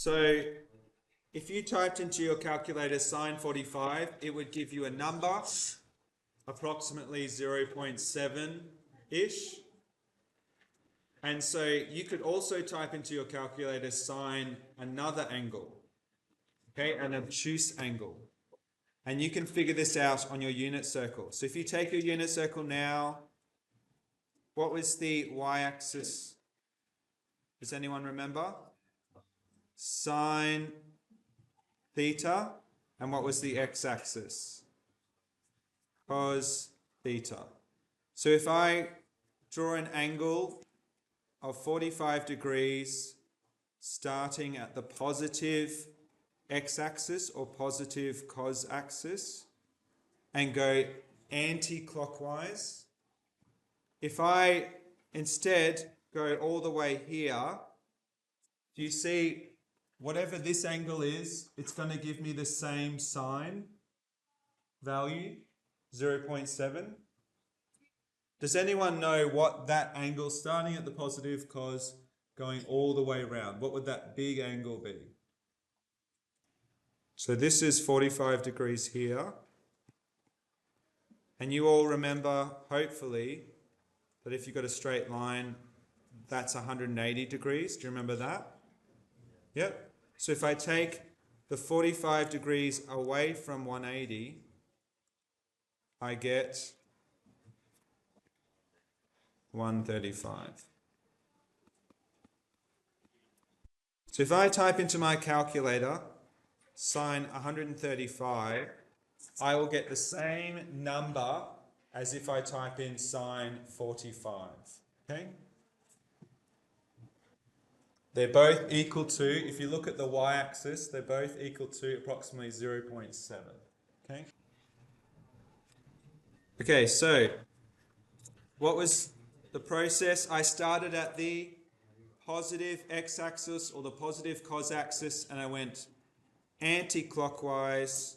So if you typed into your calculator sine 45, it would give you a number, approximately 0.7-ish. And so you could also type into your calculator sine another angle, okay, an obtuse angle. And you can figure this out on your unit circle. So if you take your unit circle now, what was the y-axis? Does anyone remember? Sine theta. And what was the x-axis? Cos theta. So if I draw an angle of 45 degrees starting at the positive x-axis or positive cos axis and go anti-clockwise, if I instead go all the way here, do you see whatever this angle is, it's going to give me the same sine value, 0.7. Does anyone know what that angle starting at the positive cos going all the way around, what would that big angle be? So this is 45 degrees here. And you all remember, hopefully, that if you've got a straight line, that's 180 degrees. Do you remember that? Yep. So if I take the 45 degrees away from 180, I get 135. So if I type into my calculator sine 135, I will get the same number as if I type in sine 45. Okay? They're both equal to, if you look at the y-axis, they're both equal to approximately 0.7. Okay? Okay, so what was the process? I started at the positive x-axis or the positive cos axis and I went anti-clockwise,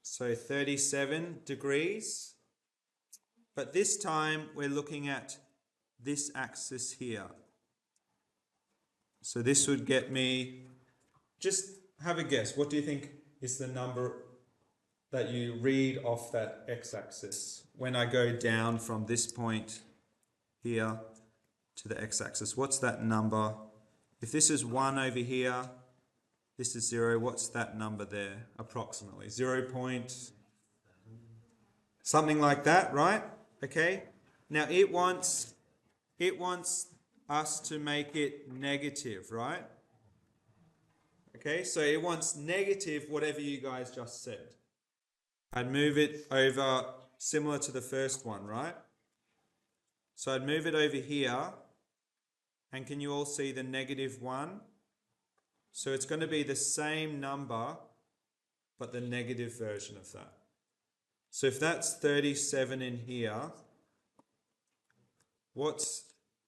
so 37 degrees. But this time we're looking at this axis here. So this would get me, just have a guess, what do you think is the number that you read off that x-axis when I go down from this point here to the x-axis? What's that number? If this is 1 over here, this is 0, what's that number there approximately? 0 point, something like that, right? Okay, now it wants us to make it negative, right? Okay, so it wants negative whatever you guys just said. I'd move it over similar to the first one, right? So I'd move it over here, and can you all see the -1? So it's going to be the same number, but the negative version of that. So if that's 37 in here, what's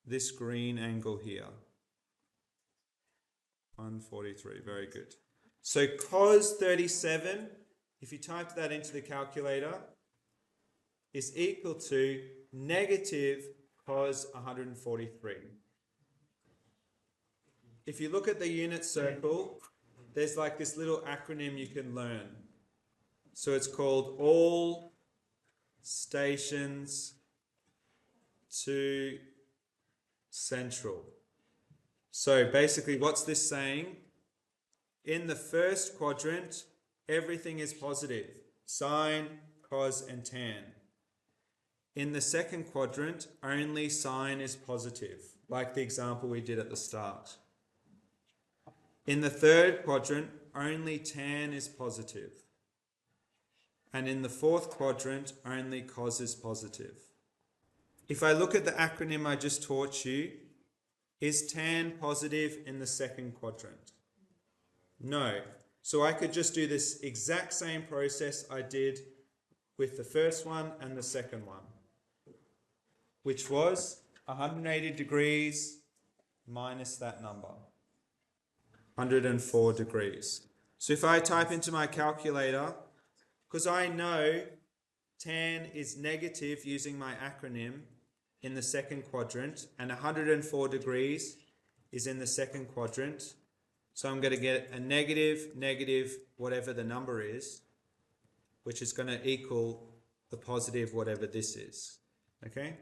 this green angle here? 143, very good. So cos 37, if you type that into the calculator, is equal to negative cos 143. If you look at the unit circle, there's like this little acronym you can learn. So it's called all stations to central. So basically what's this saying? In the first quadrant, everything is positive. Sine, cos, and tan. In the second quadrant, only sine is positive, like the example we did at the start. In the third quadrant, only tan is positive. And in the fourth quadrant, only cos is positive. If I look at the acronym I just taught you, is tan positive in the second quadrant? No. So I could just do this exact same process I did with the first one and the second one, which was 180 degrees minus that number, 104 degrees. So if I type into my calculator, because I know tan is negative using my acronym in the second quadrant, and 104 degrees is in the second quadrant, So I'm going to get a negative, negative, whatever the number is, which is going to equal the positive, whatever this is. Okay?